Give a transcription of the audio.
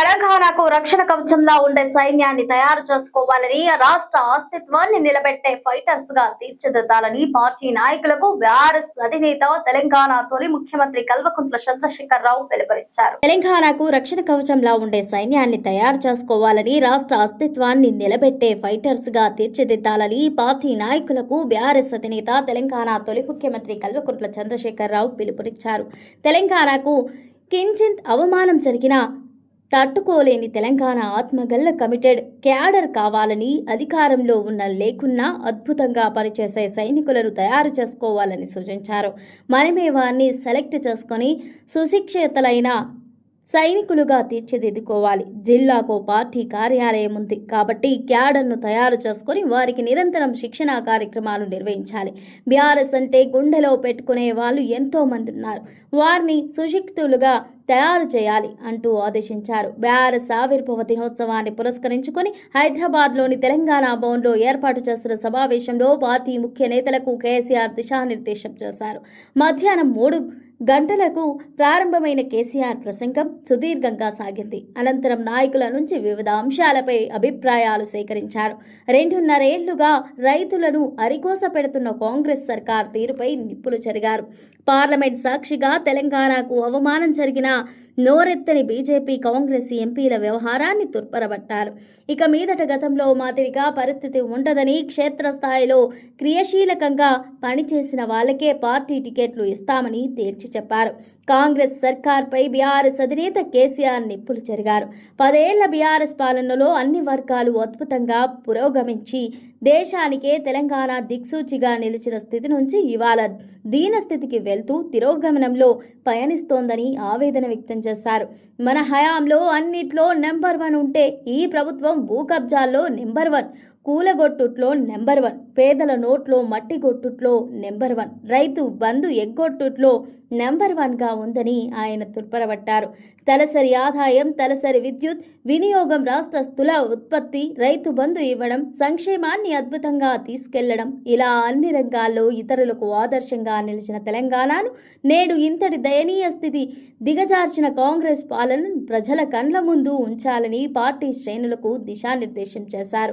తెలంగాణకు రక్షణ కవచంలా ఉండే సైన్యాన్ని తయారు చేసుకోవాలని, రాష్ట్ర అస్తిత్వాన్ని నిలబెట్టే ఫైటర్స్ గా తీర్చిదిద్దాలని పార్టీ నాయకులకు బీఆర్ఎస్ అధినేత తెలంగాణ తొలి ముఖ్యమంత్రి కల్వకుంట్ల చంద్రశేఖరరావు పిలుపునిచ్చారు. తెలంగాణకు రక్షణ కవచంలా ఉండే సైన్యాన్ని తయారు చేసుకోవాలని, రాష్ట్ర అస్తిత్వాన్ని నిలబెట్టే ఫైటర్స్ గా తీర్చిదిద్దాలని పార్టీ నాయకులకు బీఆర్ఎస్ అధినేత తెలంగాణ తొలి ముఖ్యమంత్రి కల్వకుంట్ల చంద్రశేఖరరావు పిలుపునిచ్చారు. తెలంగాణకు కించిత్ అవమానం జరిగినా తట్టుకోలేని తెలంగాణ ఆత్మగల్ల కమిటెడ్ క్యాడర్ కావాలని, అధికారంలో ఉన్న లేకున్నా అద్భుతంగా పనిచేసే సైనికులను తయారు చేసుకోవాలని సూచించారు. మనమే వారిని సెలెక్ట్ చేసుకొని సుశిక్షితులైన సైనికులుగా తీర్చిదిద్దుకోవాలి. జిల్లాకు పార్టీ కార్యాలయం ఉంది కాబట్టి క్యాడర్ను తయారు చేసుకుని వారికి నిరంతరం శిక్షణా కార్యక్రమాలు నిర్వహించాలి. బీఆర్ఎస్ అంటే గుండెలో పెట్టుకునే వాళ్ళు ఎంతో మంది ఉన్నారు. వారిని సుశిక్షితులుగా తయారు చేయాలి అంటూ ఆదేశించారు. బీఆర్ఎస్ ఆవిర్భావ దినోత్సవాన్ని పురస్కరించుకుని హైదరాబాద్లోని తెలంగాణ భవన్లో ఏర్పాటు చేసిన సమావేశంలో పార్టీ ముఖ్య నేతలకు కేసీఆర్ దిశానిర్దేశం చేశారు. మధ్యాహ్నం 3 గంటలకు ప్రారంభమైన కేసీఆర్ ప్రసంగం సుదీర్ఘంగా సాగింది. అనంతరం నాయకుల నుంచి వివిధ అంశాలపై అభిప్రాయాలు సేకరించారు. 2.5 ఏళ్లుగా రైతులను అరికోస పెడుతున్న కాంగ్రెస్ సర్కార్ తీరుపై నిప్పులు చెరిగారు. పార్లమెంట్ సాక్షిగా తెలంగాణకు అవమానం జరిగిన నోరెత్తని బీజేపీ కాంగ్రెస్ ఎంపీల వ్యవహారాన్ని తుర్పరబట్టారు. ఇక మీదట గతంలో మాదిరిగా పరిస్థితి ఉండదని, క్షేత్రస్థాయిలో క్రియాశీలకంగా పనిచేసిన వాళ్ళకే పార్టీ టికెట్లు ఇస్తామని తేల్చి చెప్పారు. కాంగ్రెస్ సర్కార్పై బీఆర్ఎస్ అధినేత కేసీఆర్ నిప్పులు చెరిగారు. 10 ఏళ్ల బీఆర్ఎస్ పాలనలో అన్ని వర్గాలు అద్భుతంగా పురోగమించి దేశానికే తెలంగాణ దిక్సూచిగా నిలిచిన స్థితి నుంచి ఇవాళ దీనస్థితికి వెళ్తూ తిరోగమనంలో పయనిస్తోందని ఆవేదన వ్యక్తం చేశారు. మన హయాంలో అన్నిట్లో నెంబర్ 1 ఉంటే ఈ ప్రభుత్వం భూ కబ్జాల్లో నెంబర్ 1, కూలగొట్టుట్లో నెంబర్ 1, పేదల నోట్లో మట్టి గొట్టుట్లో నెంబర్ 1, రైతు బంధు ఎగ్గొట్టుట్లో నెంబర్ 1గా ఉందని ఆయన తుర్పరబట్టారు. తలసరి ఆదాయం, తలసరి విద్యుత్ వినియోగం, రాష్ట్ర స్థూల ఉత్పత్తి, రైతు బంధు ఇవ్వడం, సంక్షేమాన్ని అద్భుతంగా తీసుకెళ్లడం, ఇలా అన్ని రంగాల్లో ఇతరులకు ఆదర్శంగా నిలిచిన తెలంగాణను నేడు ఇంతటి దయనీయ స్థితి దిగజార్చిన కాంగ్రెస్ పాలనను ప్రజల కండ్ల ముందు ఉంచాలని పార్టీ శ్రేణులకు దిశానిర్దేశం చేశారు.